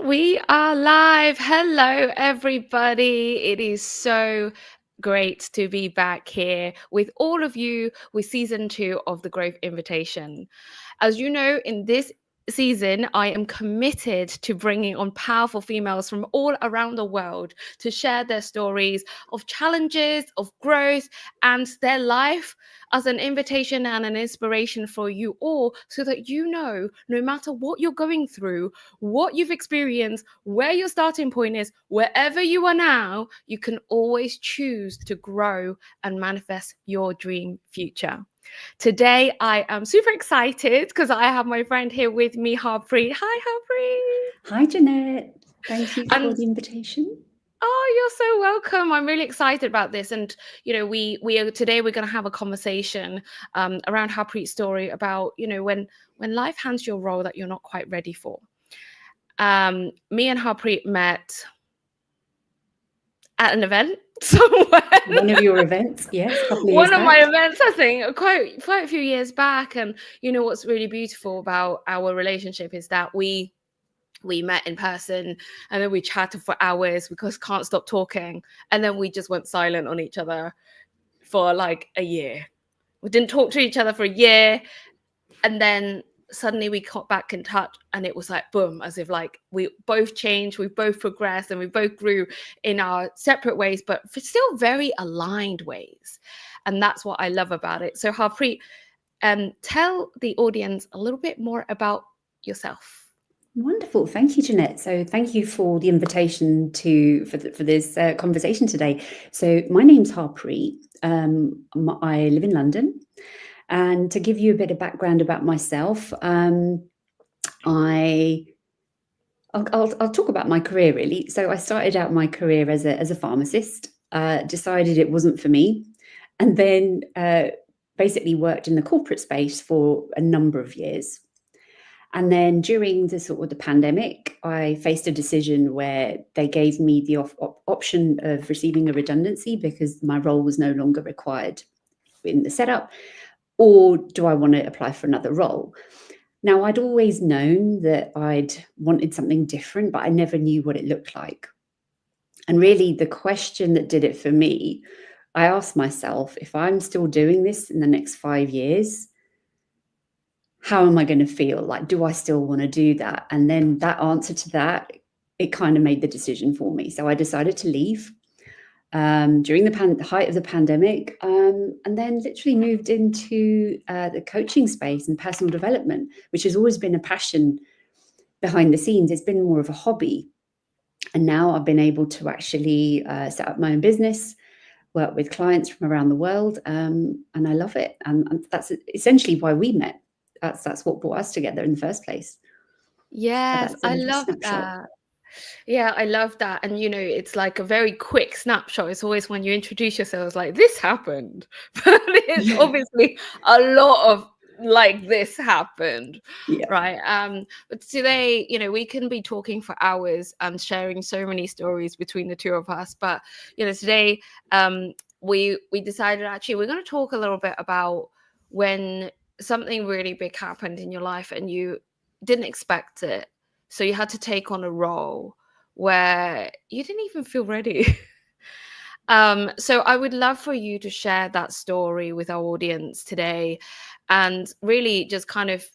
We are live. Hello, everybody. It is so great to be back here with all of you with season 2 of the Growth Invitation. As you know, in this season, I am committed to bringing on powerful females from all around the world to share their stories of challenges, of growth, and their life as an invitation and an inspiration for you all, so that you know, no matter what you're going through, what you've experienced, where your starting point is, wherever you are now, you can always choose to grow and manifest your dream future. Today, I am super excited because I have my friend here with me, Harpreet. Hi, Harpreet. Hi, Janette. Thank you for And the invitation. oh, you're so welcome. I'm really excited about this. And, you know, we are today we're going to have a conversation around Harpreet's story about, you know, when life hands you a role that you're not quite ready for. Me and Harpreet met at an event somewhere. One of your events, yes, a couple of years One of my back. events, I think, quite a few years back. And you know what's really beautiful about our relationship is that we met in person, and then we chatted for hours because can't stop talking, and then we just went silent on each other for like a year. We didn't talk to each other for a year, and then suddenly we got back in touch, and it was like boom, as if like we both changed, we both progressed, and we both grew in our separate ways, but still very aligned ways. And that's what I love about it. So Harpreet, tell the audience a little bit more about yourself. Wonderful. Thank you, Janette. So thank you for the invitation for this conversation today. So my name's Harpreet. I live in London. And to give you a bit of background about myself, I'll talk about my career, really. So I started out my career as a pharmacist, decided it wasn't for me, and then basically worked in the corporate space for a number of years. And then during the pandemic, I faced a decision where they gave me the option of receiving a redundancy because my role was no longer required in the setup, or do I want to apply for another role? Now, I'd always known that I'd wanted something different, but I never knew what it looked like. And really, the question that did it for me, I asked myself, if I'm still doing this in the next 5 years, how am I going to feel? Like, do I still want to do that? And then that answer to that, it kind of made the decision for me. So I decided to leave during the height of the pandemic, and then literally moved into the coaching space and personal development, which has always been a passion behind the scenes. It's been more of a hobby. And now I've been able to actually set up my own business, work with clients from around the world, and I love it. And that's essentially why we met. That's what brought us together in the first place. Yes, That's a I little love snapshot. that. Yeah, I love that. And you know, it's like a very quick snapshot. It's always when you introduce yourselves like this happened. But it's Yeah. obviously a lot of like this happened. Yeah. Right. But today, you know, we can be talking for hours and sharing so many stories between the two of us. But you know, today we decided actually we're going to talk a little bit about when something really big happened in your life and you didn't expect it. So you had to take on a role where you didn't even feel ready. So I would love for you to share that story with our audience today, and really just kind of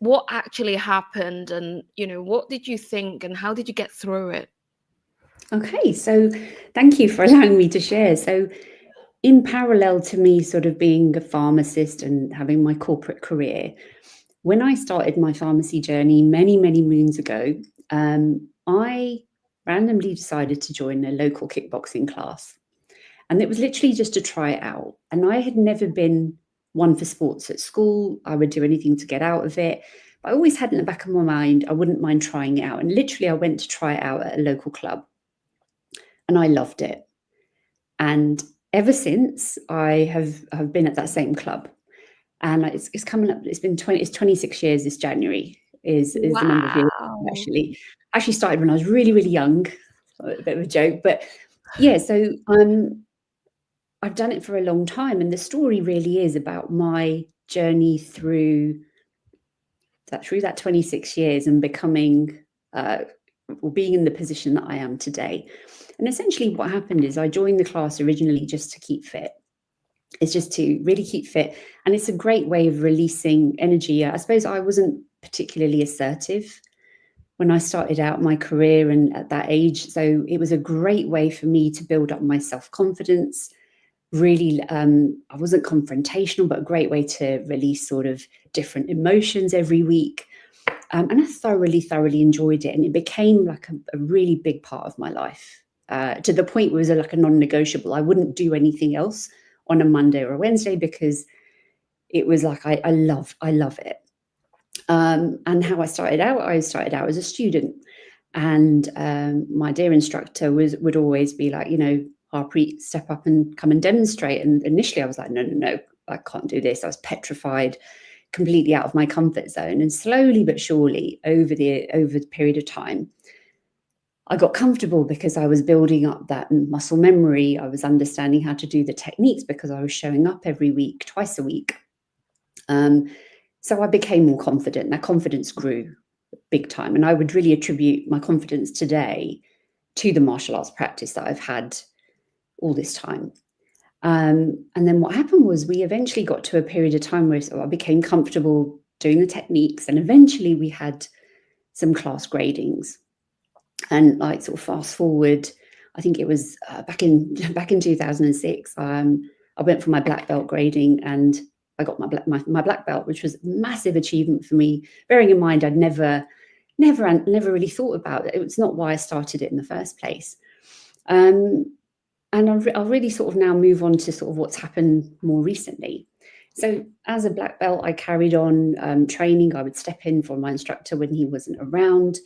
what actually happened, and you know, what did you think and how did you get through it? Okay, so thank you for allowing me to share. So in parallel to me sort of being a pharmacist and having my corporate career, when I started my pharmacy journey many, many moons ago, I randomly decided to join a local kickboxing class. And it was literally just to try it out. And I had never been one for sports at school. I would do anything to get out of it. But I always had in the back of my mind, I wouldn't mind trying it out. And literally, I went to try it out at a local club. And I loved it. And ever since, I have been at that same club. And it's coming up, it's 26 years this January is the number of years Wow. actually started when I was really, really young. A bit of a joke, but yeah, so I've done it for a long time, and the story really is about my journey through that 26 years and becoming or being in the position that I am today. And essentially what happened is I joined the class originally just to keep fit. It's just to really keep fit. And it's a great way of releasing energy. I suppose I wasn't particularly assertive when I started out my career and at that age. So it was a great way for me to build up my self-confidence. Really, I wasn't confrontational, but a great way to release sort of different emotions every week. And I thoroughly enjoyed it. And it became like a really big part of my life, to the point where it was like a non-negotiable. I wouldn't do anything else on a Monday or a Wednesday because it was like, I love it. And how I started out as a student. And my dear instructor would always be like, Harpreet, step up and come and demonstrate. And initially I was like, no, I can't do this. I was petrified, completely out of my comfort zone. And slowly but surely over the period of time, I got comfortable because I was building up that muscle memory. I was understanding how to do the techniques because I was showing up every week, twice a week. So I became more confident. That confidence grew big time. And I would really attribute my confidence today to the martial arts practice that I've had all this time. And then what happened was we eventually got to a period of time where I became comfortable doing the techniques. And eventually we had some class gradings. And like sort of fast forward, I think it was back in 2006, I went for my black belt grading and I got my black belt, which was a massive achievement for me. Bearing in mind, I'd never really thought about it. It was not why I started it in the first place. And I'll really sort of now move on to sort of what's happened more recently. So as a black belt, I carried on training. I would step in for my instructor when he wasn't around.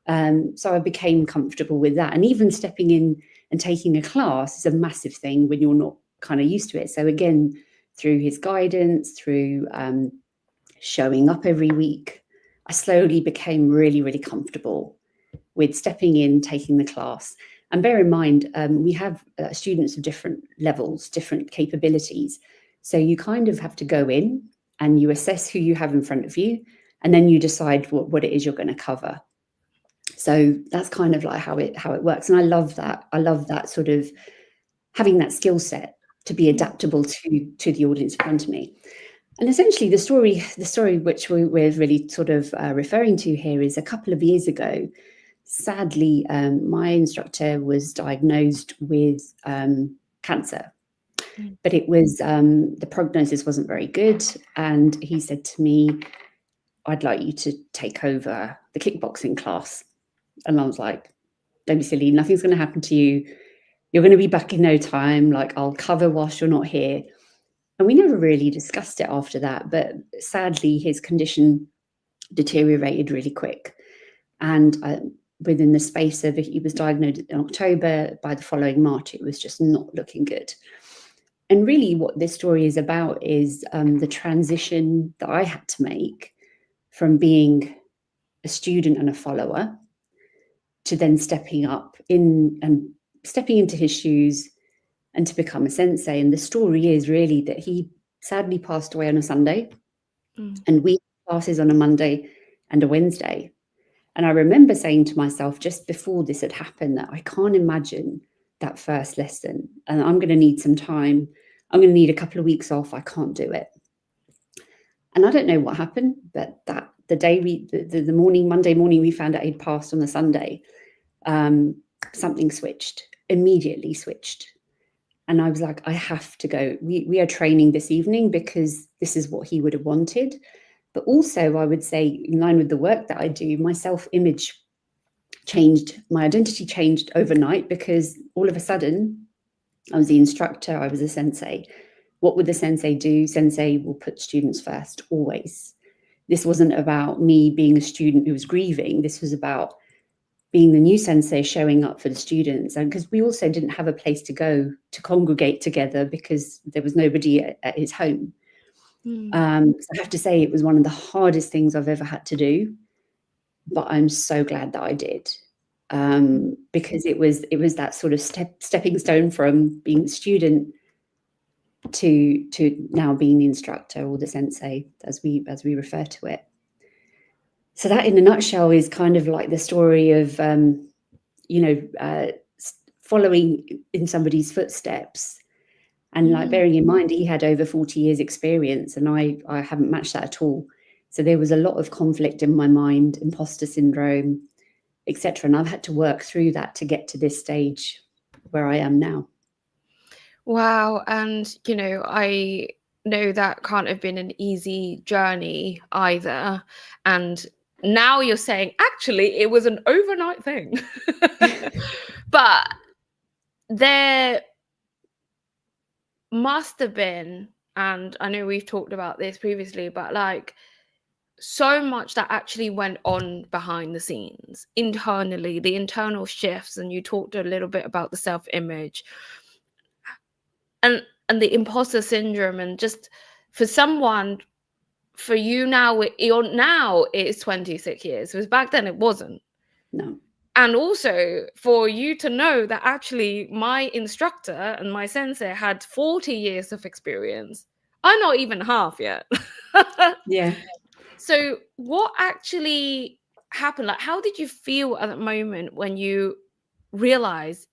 So I became comfortable with that. And even stepping in and taking a class is a massive thing when you're not kind of used to it. So again, through his guidance, through showing up every week, I slowly became really comfortable with stepping in, taking the class. And bear in mind, we have students of different levels, different capabilities. So you kind of have to go in and you assess who you have in front of you, and then you decide what it is you're going to cover. So that's kind of like how it works. And I love that. I love that sort of having that skill set to be adaptable to the audience in front of me. And essentially the story which we're really sort of referring to here is a couple of years ago. Sadly, my instructor was diagnosed with cancer, but it was the prognosis wasn't very good. And he said to me, I'd like you to take over the kickboxing class. And I was like, don't be silly, nothing's going to happen to you. You're going to be back in no time. Like, I'll cover whilst you're not here. And we never really discussed it after that. But sadly, his condition deteriorated really quick. And within the space of, he was diagnosed in October, by the following March, it was just not looking good. And really what this story is about is the transition that I had to make from being a student and a follower to then stepping up in and stepping into his shoes and to become a sensei. And the story is really that he sadly passed away on a Sunday, and we had classes on a Monday and a Wednesday. And I remember saying to myself just before this had happened that I can't imagine that first lesson, and I'm going to need some time. I'm going to need a couple of weeks off. I can't do it. And I don't know what happened, but that the day Monday morning, we found out he'd passed on the Sunday. Something immediately switched. And I was like, I have to go. We are training this evening because this is what he would have wanted. But also, I would say, in line with the work that I do, my self-image changed. My identity changed overnight because all of a sudden, I was the instructor. I was a sensei. What would the sensei do? Sensei will put students first, always. This wasn't about me being a student who was grieving. This was about being the new sensei, showing up for the students. And because we also didn't have a place to go to congregate together because there was nobody at his home. So I have to say it was one of the hardest things I've ever had to do, but I'm so glad that I did, because it was that sort of stepping stone from being a student to now being the instructor or the sensei, as we refer to it. So that in a nutshell is kind of like the story of, following in somebody's footsteps. And like bearing in mind, he had over 40 years experience and I haven't matched that at all. So there was a lot of conflict in my mind, imposter syndrome, etc. And I've had to work through that to get to this stage where I am now. Wow. And, I know that can't have been an easy journey either. And now you're saying, actually, it was an overnight thing. But there must have been, and I know we've talked about this previously, but like so much that actually went on behind the scenes internally, the internal shifts. And you talked a little bit about the self-image and the imposter syndrome, and just for someone, for you now, it's 26 years, because back then it wasn't. No. And also for you to know that actually my instructor and my sensei had 40 years of experience. I'm not even half yet. Yeah. So what actually happened? Like, how did you feel at that moment when you realized,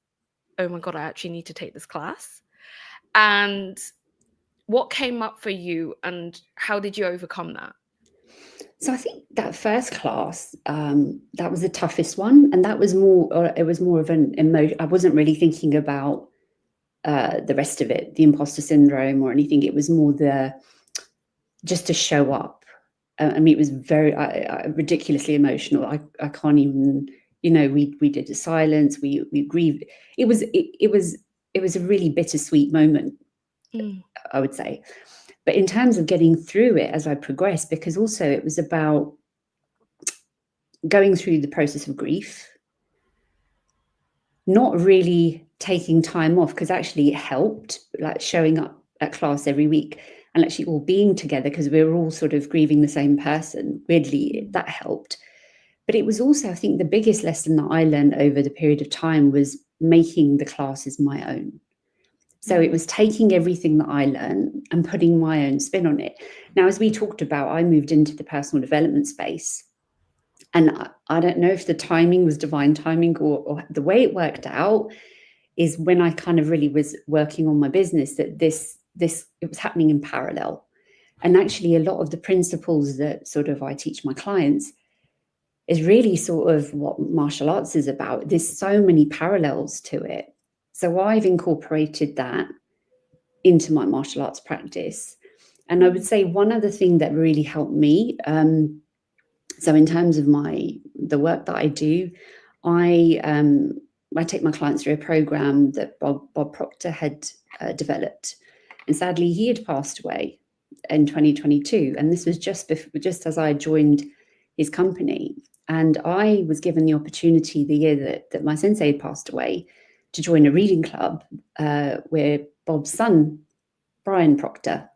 oh my God, I actually need to take this class? And what came up for you and how did you overcome that? So I think that first class, that was the toughest one. And that was it was more of an emotion. I wasn't really thinking about the rest of it, the imposter syndrome or anything. It was more just to show up. I mean, it was very ridiculously emotional. I can't even, we did a silence. We grieved. It was a really bittersweet moment, I would say. But in terms of getting through it as I progressed, because also it was about going through the process of grief, not really taking time off, because actually it helped, like showing up at class every week and actually all being together, because we were all sort of grieving the same person. Weirdly, that helped. But it was also, I think, the biggest lesson that I learned over the period of time was making the classes my own. So it was taking everything that I learned and putting my own spin on it. Now, as we talked about, I moved into the personal development space. And I don't know if the timing was divine timing or the way it worked out is when I kind of really was working on my business, that it was happening in parallel. And actually, a lot of the principles that sort of I teach my clients is really sort of what martial arts is about. There's so many parallels to it. So I've incorporated that into my martial arts practice. And I would say one other thing that really helped me, so in terms of the work that I do, I take my clients through a program that Bob Proctor had developed. And sadly, he had passed away in 2022. And this was just as I joined his company. And I was given the opportunity the year that my sensei had passed away to join a reading club where Bob's son, Brian Proctor,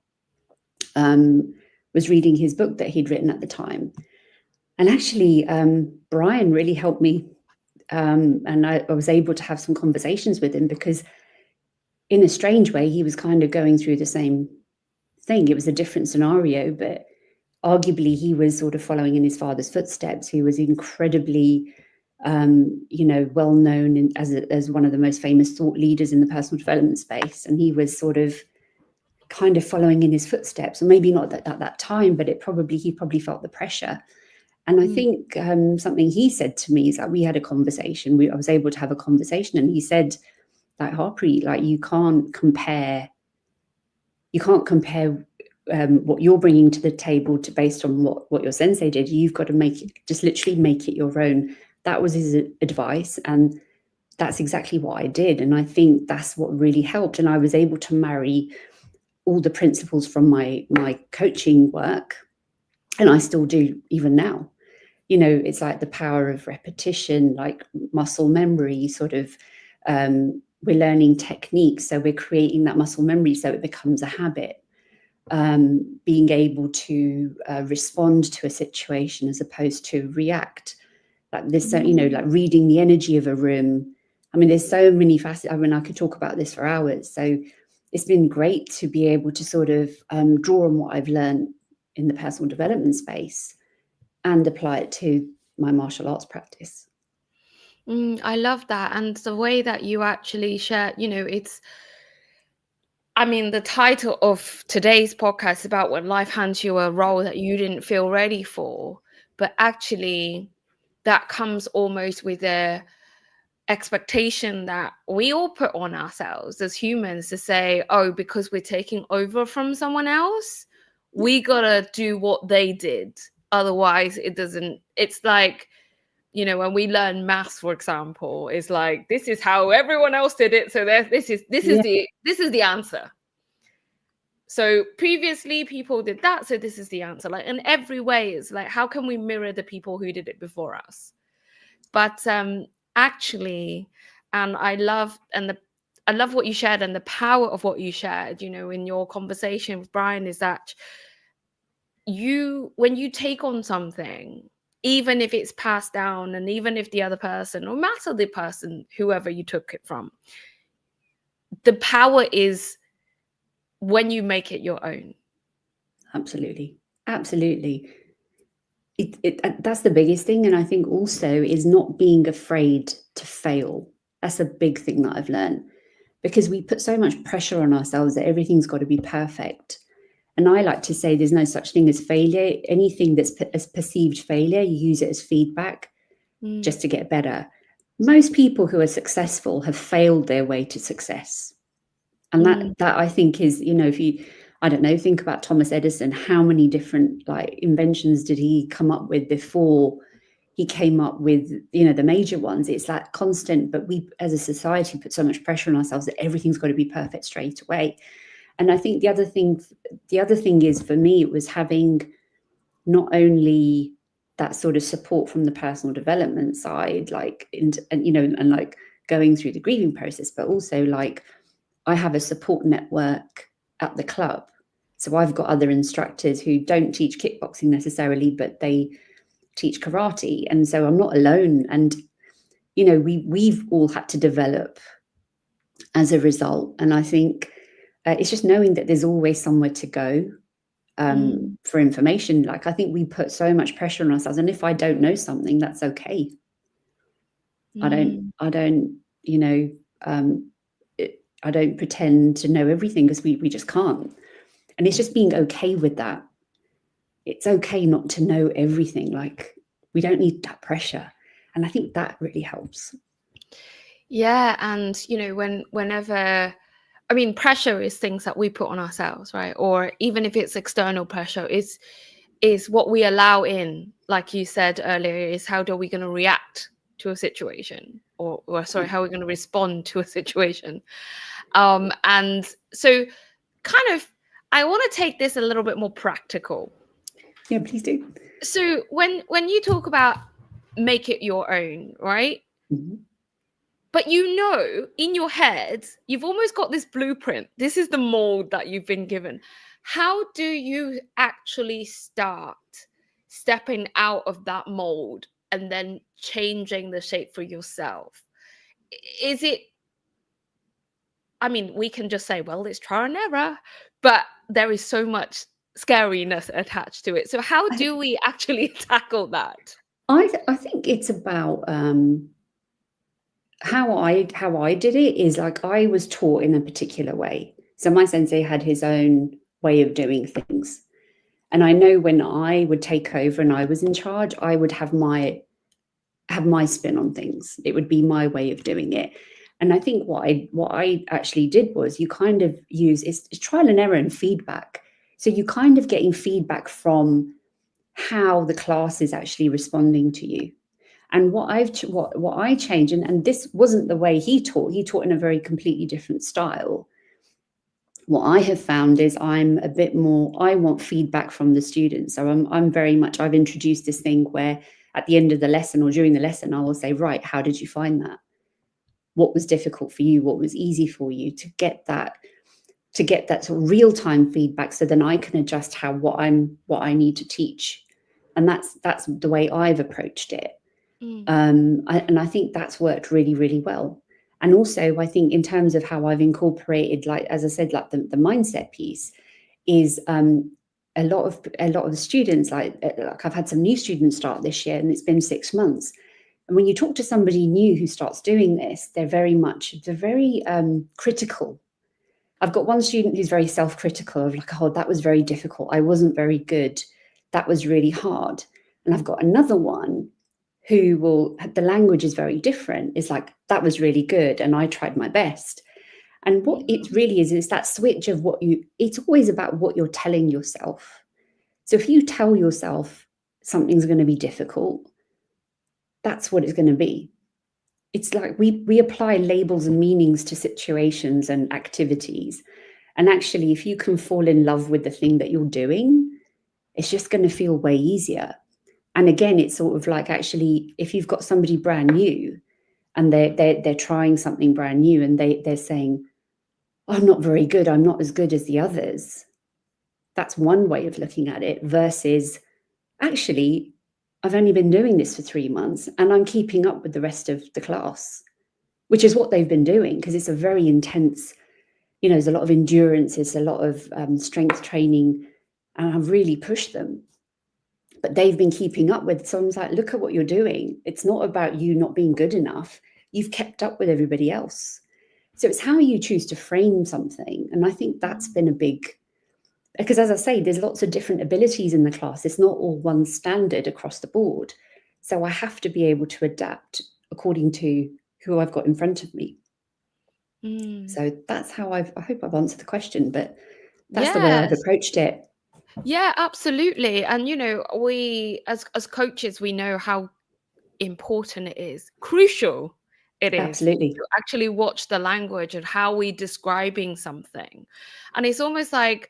was reading his book that he'd written at the time. And actually, Brian really helped me. And I was able to have some conversations with him because in a strange way, he was kind of going through the same thing. It was a different scenario, but arguably he was sort of following in his father's footsteps. He was incredibly, well known as one of the most famous thought leaders in the personal development space. And he was sort of kind of following in his footsteps, or maybe not at that time, but he probably felt the pressure. And I think something he said to me is that we had a conversation. I was able to have a conversation, and he said, like, Harpreet, like you can't compare what you're bringing to the table based on what your sensei did. You've got to just literally make it your own. That was his advice, and that's exactly what I did. And I think that's what really helped. And I was able to marry all the principles from my coaching work, and I still do even now. It's like the power of repetition, like muscle memory, sort of. We're learning techniques, so we're creating that muscle memory so it becomes a habit. Being able to respond to a situation as opposed to react, like this, like reading the energy of a room. I mean, there's so many facets. I mean, I could talk about this for hours. So it's been great to be able to sort of draw on what I've learned in the personal development space and apply it to my martial arts practice. I love that. And the way that you actually share, the title of today's podcast is about when life hands you a role that you didn't feel ready for. But actually, that comes almost with a expectation that we all put on ourselves as humans to say, oh, because we're taking over from someone else, we gotta do what they did. Otherwise, it's like, when we learn maths, for example, it's like, this is how everyone else did it. So this is the answer. So previously people did that, so this is the answer. Like in every way, it's like, how can we mirror the people who did it before us? But actually, and I love what you shared, and the power of what you shared, in your conversation with Brian, is that when you take on something, even if it's passed down, and even if the other person, no matter the person, whoever you took it from, the power is when you make it your own. Absolutely. That's the biggest thing. And I think also is not being afraid to fail. That's a big thing that I've learned, because we put so much pressure on ourselves that everything's got to be perfect. And I like to say there's no such thing as failure. Anything that's as perceived failure, you use it as feedback just to get better. Most people who are successful have failed their way to success. And that I think is, if you, I don't know, think about Thomas Edison, how many different inventions did he come up with before he came up with, the major ones? It's that constant, but we as a society put so much pressure on ourselves that everything's got to be perfect straight away. And I think the other thing is, for me, it was having not only that sort of support from the personal development side, and going through the grieving process, but also I have a support network at the club. So I've got other instructors who don't teach kickboxing necessarily, but they teach karate. And so I'm not alone. And, we've all had to develop as a result. And I think it's just knowing that there's always somewhere to go for information. I think we put so much pressure on ourselves. And if I don't know something, that's okay. I don't pretend to know everything, because we just can't. And it's just being okay with that. It's okay not to know everything. We don't need that pressure. And I think that really helps. Yeah. And, whenever, pressure is things that we put on ourselves, right? Or even if it's external pressure, is what we allow in. Like you said earlier, is how are we going to react to a situation, or how are we going to respond to a situation? And so kind of, I want to take this a little bit more practical. Yeah, please do. So when you talk about make it your own, right? Mm-hmm. But in your head, you've almost got this blueprint. This is the mold that you've been given. How do you actually start stepping out of that mold and then changing the shape for yourself? Is it, we can just say, well, it's trial and error, but there is so much scariness attached to it. So how do we actually tackle that? I think it's about how I did it is I was taught in a particular way. So my sensei had his own way of doing things. And I know when I would take over and I was in charge, I would have my spin on things. It would be my way of doing it. And I think what I actually did was, you kind of use it's trial and error and feedback. So you kind of getting feedback from how the class is actually responding to you. And what I changed, and this wasn't the way he taught in a very completely different style. What I have found is I'm a bit more, I want feedback from the students. So I'm very much, I've introduced this thing where at the end of the lesson or during the lesson, I will say, right, how did you find that? What was difficult for you? What was easy for you? To get that sort of real-time feedback, so then I can adjust what I need to teach. And that's the way I've approached it. And I think that's worked really, really well. And also, I think in terms of how I've incorporated, as I said, the mindset piece is a lot of the students, like I've had some new students start this year, and it's been 6 months. And when you talk to somebody new who starts doing this, they're very critical. I've got one student who's very self-critical of like, oh, that was very difficult. I wasn't very good. That was really hard. And I've got another one who the language is very different. It's like, that was really good. And I tried my best. And what it really is that switch of it's always about what you're telling yourself. So if you tell yourself something's going to be difficult, that's what it's going to be. It's like we apply labels and meanings to situations and activities. And actually, if you can fall in love with the thing that you're doing, it's just going to feel way easier. And again, it's sort of like, actually, if you've got somebody brand new and they're trying something brand new and they're saying, oh, I'm not very good, I'm not as good as the others. That's one way of looking at it, versus actually, I've only been doing this for 3 months and I'm keeping up with the rest of the class, which is what they've been doing, because it's a very intense, there's a lot of endurance, it's a lot of strength training, and I've really pushed them. But they've been keeping up with. So I was like, look at what you're doing. It's not about you not being good enough. You've kept up with everybody else. So it's how you choose to frame something. And I think that's been a big, because as I say, there's lots of different abilities in the class. It's not all one standard across the board. So I have to be able to adapt according to who I've got in front of me. So that's how I hope I've answered the question, but that's the way I've approached it. Yeah, absolutely. And we as coaches, we know how important it is, crucial it is, Absolutely, to actually watch the language and how we're describing something. And it's almost like,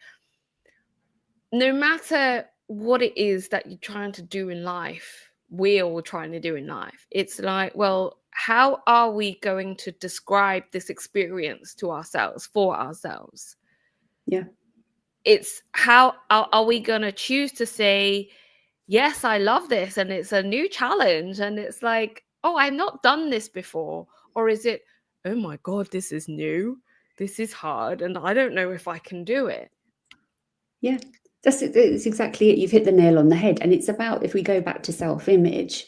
no matter what it is that you're trying to do in life, we're all trying to do in life, it's like, well, how are we going to describe this experience to ourselves, for ourselves? Yeah. It's how are we going to choose to say, yes, I love this and it's a new challenge, and it's like, oh, I've not done this before? Or is it, oh my God, this is new, this is hard, and I don't know if I can do it? Yeah, that's exactly it. You've hit the nail on the head. And it's about, if we go back to self-image,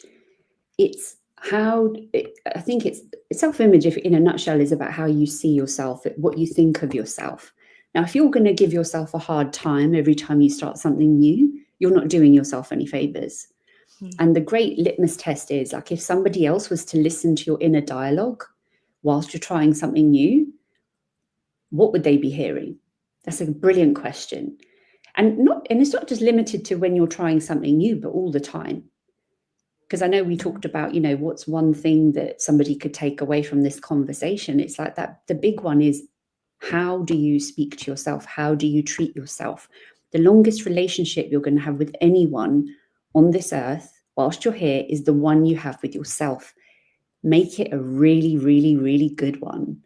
it's I think it's self-image, if in a nutshell, is about how you see yourself, what you think of yourself. Now, if you're going to give yourself a hard time every time you start something new, you're not doing yourself any favors. And the great litmus test is, like, if somebody else was to listen to your inner dialogue whilst you're trying something new, what would they be hearing? That's a brilliant question. And it's not just limited to when you're trying something new, but all the time. Because I know we talked about, what's one thing that somebody could take away from this conversation? It's like that. The big one is, how do you speak to yourself? How do you treat yourself? The longest relationship you're going to have with anyone on this earth whilst you're here is the one you have with yourself. Make it a really, really, really good one.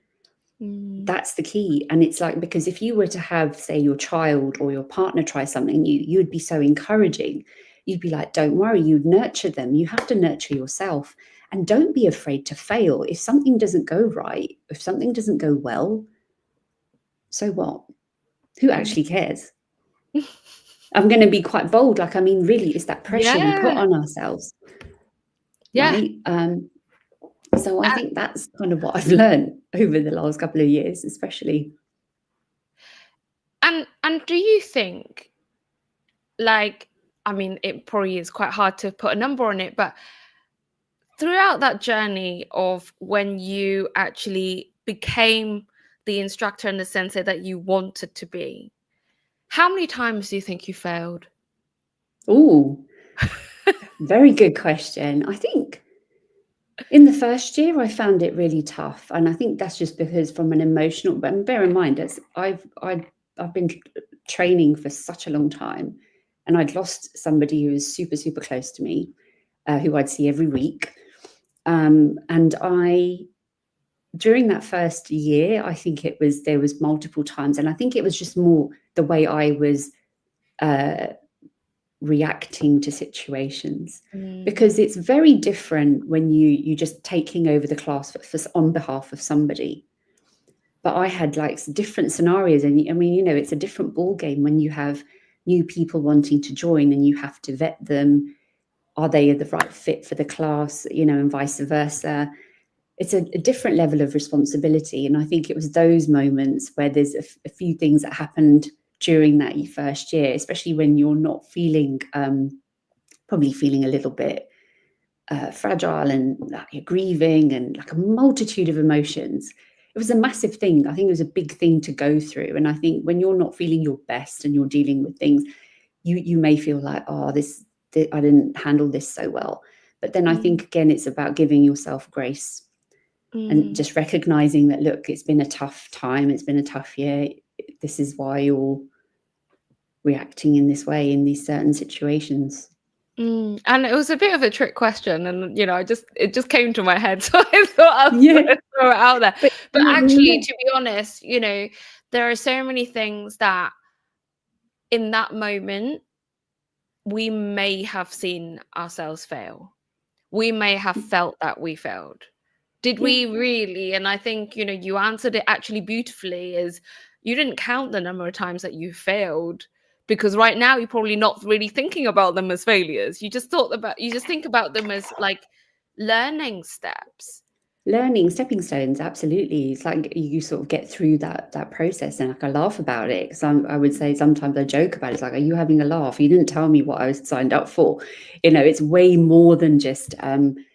That's the key. And it's like, because if you were to have, say, your child or your partner try something new, you would be so encouraging. You'd be like, don't worry, you'd nurture them. You have to nurture yourself. And don't be afraid to fail. If something doesn't go right, if something doesn't go well, so what? Who actually cares? I'm going to be quite bold. Like, I mean, really, it's that pressure we put on ourselves. Right? So I think that's kind of what I've learned over the last couple of years, especially. And do you think, like, I mean, it probably is quite hard to put a number on it, but throughout that journey of when you actually became the instructor and the sensei that you wanted to be, how many times do you think you failed? Oh, very good question. I think in the first year, I found it really tough. And I think that's just because from an emotional, but bear in mind, I've been training for such a long time, and I'd lost somebody who was super, super close to me, who I'd see every week. And during that first year, I think there was multiple times, and I think it was just more the way I was reacting to situations, because it's very different when you just taking over the class on behalf of somebody. But I had like different scenarios, and I mean, it's a different ball game when you have new people wanting to join, and you have to vet them. Are they the right fit for the class, and vice versa? It's a different level of responsibility. And I think it was those moments where there's a few things that happened during that first year, especially when you're not feeling, probably feeling a little bit fragile and you're grieving and like a multitude of emotions. It was a massive thing. I think it was a big thing to go through. And I think when you're not feeling your best and you're dealing with things, you may feel like, oh, this I didn't handle this so well. But then I think, again, it's about giving yourself grace and just recognizing that, look, it's been a tough time. It's been a tough year. This is why you're reacting in this way in these certain situations. And it was a bit of a trick question, and it just came to my head, so I thought I'd throw it out there. But actually, to be honest, there are so many things that in that moment we may have seen ourselves fail. We may have felt that we failed. Did we really? And I think you answered it actually beautifully. Is you didn't count the number of times that you failed. Because right now you're probably not really thinking about them as failures. You just think about them as like learning steps. Learning stepping stones, absolutely. It's like you sort of get through that process, and like I laugh about it because I would say sometimes I joke about it. It's like, are you having a laugh? You didn't tell me what I was signed up for. It's way more than just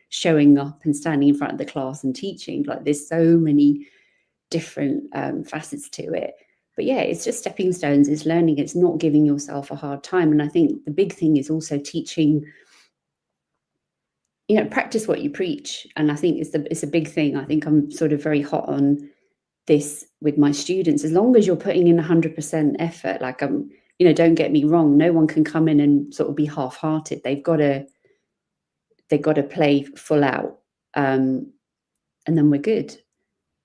showing up and standing in front of the class and teaching. Like there's so many different facets to it. But yeah, it's just stepping stones. It's learning. It's not giving yourself a hard time. And I think the big thing is also teaching, practice what you preach. And I think it's a big thing. I think I'm sort of very hot on this with my students. As long as you're putting in 100% effort, like don't get me wrong, no one can come in and sort of be half-hearted. They've got to play full out, and then we're good.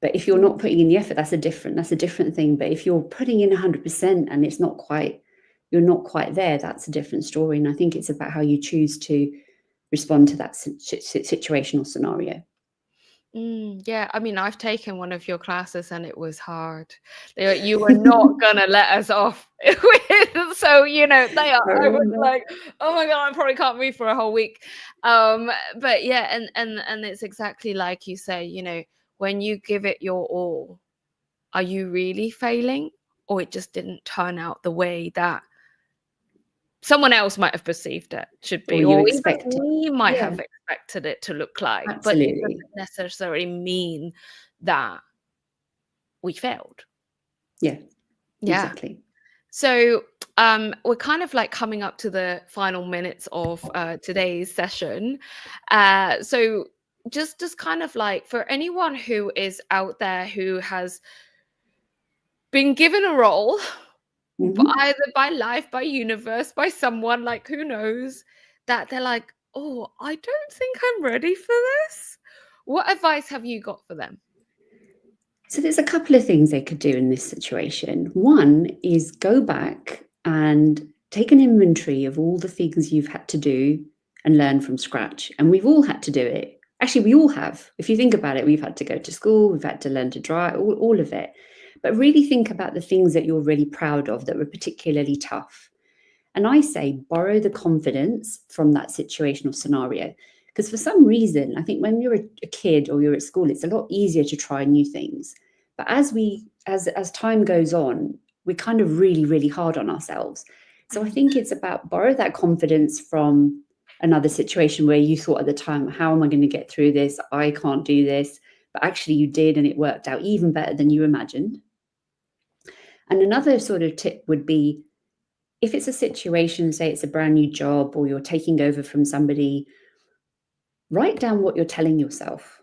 But if you're not putting in the effort, that's a different thing. But if you're putting in 100% and you're not quite there, that's a different story. And I think it's about how you choose to respond to that situational scenario. Yeah, I mean, I've taken one of your classes and it was hard. You were not gonna let us off. So they are. I was like, oh my god, I probably can't move for a whole week. But yeah, and it's exactly like you say. When you give it your all, are you really failing, or it just didn't turn out the way that someone else might have perceived it should be, or even we might have expected it to look like? Absolutely. But it doesn't necessarily mean that we failed. Yeah, exactly. So we're kind of like coming up to the final minutes of today's session. So just kind of like for anyone who is out there who has been given a role, either by life, by universe, by someone, like who knows, that they're like, oh, I don't think I'm ready for this. What advice have you got for them? So there's a couple of things they could do in this situation. One is go back and take an inventory of all the things you've had to do and learn from scratch. And we've all had to do it. Actually, we all have. If you think about it, we've had to go to school, we've had to learn to drive, all of it. But really think about the things that you're really proud of that were particularly tough. And I say borrow the confidence from that situational scenario. Because for some reason, I think when you're a kid or you're at school, it's a lot easier to try new things. But as time goes on, we're kind of really, really hard on ourselves. So I think it's about borrow that confidence from another situation where you thought at the time, how am I going to get through this? I can't do this. But actually you did, and it worked out even better than you imagined. And another sort of tip would be, if it's a situation, say it's a brand new job or you're taking over from somebody, write down what you're telling yourself.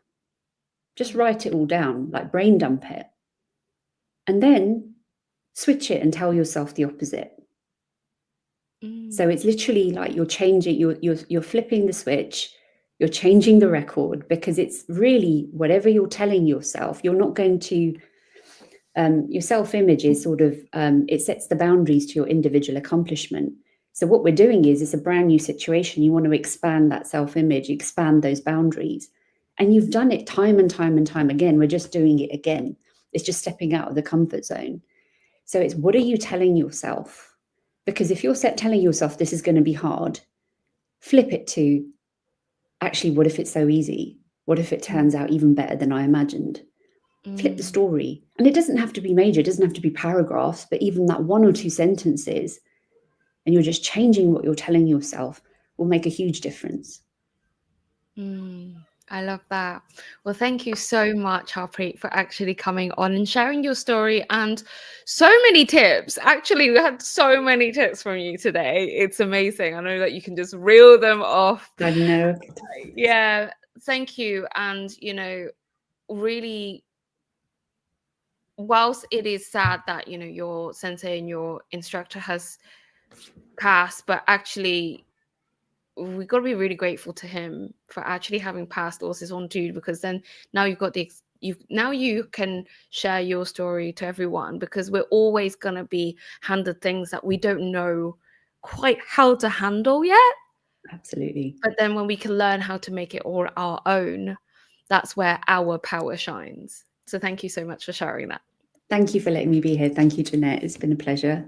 Just write it all down, like brain dump it. And then switch it and tell yourself the opposite. So it's literally like you're changing, you're flipping the switch, you're changing the record, because it's really whatever you're telling yourself, you're not going to, your self-image is sort of, it sets the boundaries to your individual accomplishment. So what we're doing is, it's a brand new situation. You want to expand that self-image, expand those boundaries. And you've done it time and time and time again. We're just doing it again. It's just stepping out of the comfort zone. So it's, what are you telling yourself? Because if you're telling yourself this is going to be hard, flip it to, actually, what if it's so easy? What if it turns out even better than I imagined? Flip the story. And it doesn't have to be major, it doesn't have to be paragraphs, but even that 1 or 2 sentences, and you're just changing what you're telling yourself, will make a huge difference. I love that. Well, thank you so much, Harpreet, for actually coming on and sharing your story and so many tips. Actually, we had so many tips from you today. It's amazing. I know that you can just reel them off. I know. Yeah, thank you. And, you know, really, whilst it is sad that, you know, your sensei and your instructor has passed, but actually, we got to be really grateful to him for actually having passed horses on dude, because then now you've got you can share your story to everyone, because we're always going to be handed things that we don't know quite how to handle yet. Absolutely. But then when we can learn how to make it all our own, that's where our power shines. So thank you so much for sharing that. Thank you for letting me be here. Thank you, Janette. It's been a pleasure.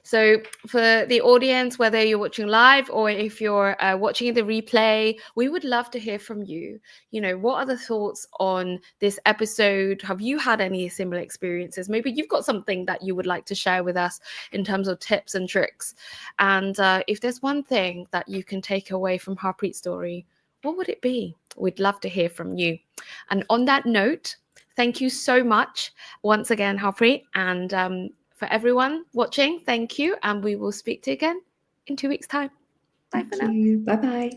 So for the audience, whether you're watching live or if you're watching the replay, we would love to hear from you. You know, what are the thoughts on this episode? Have you had any similar experiences? Maybe you've got something that you would like to share with us in terms of tips and tricks. And if there's one thing that you can take away from Harpreet's story, what would it be? We'd love to hear from you. And on that note, thank you so much once again, Harpreet. And for everyone watching, thank you. And we will speak to you again in 2 weeks' time. Bye for now. Bye-bye.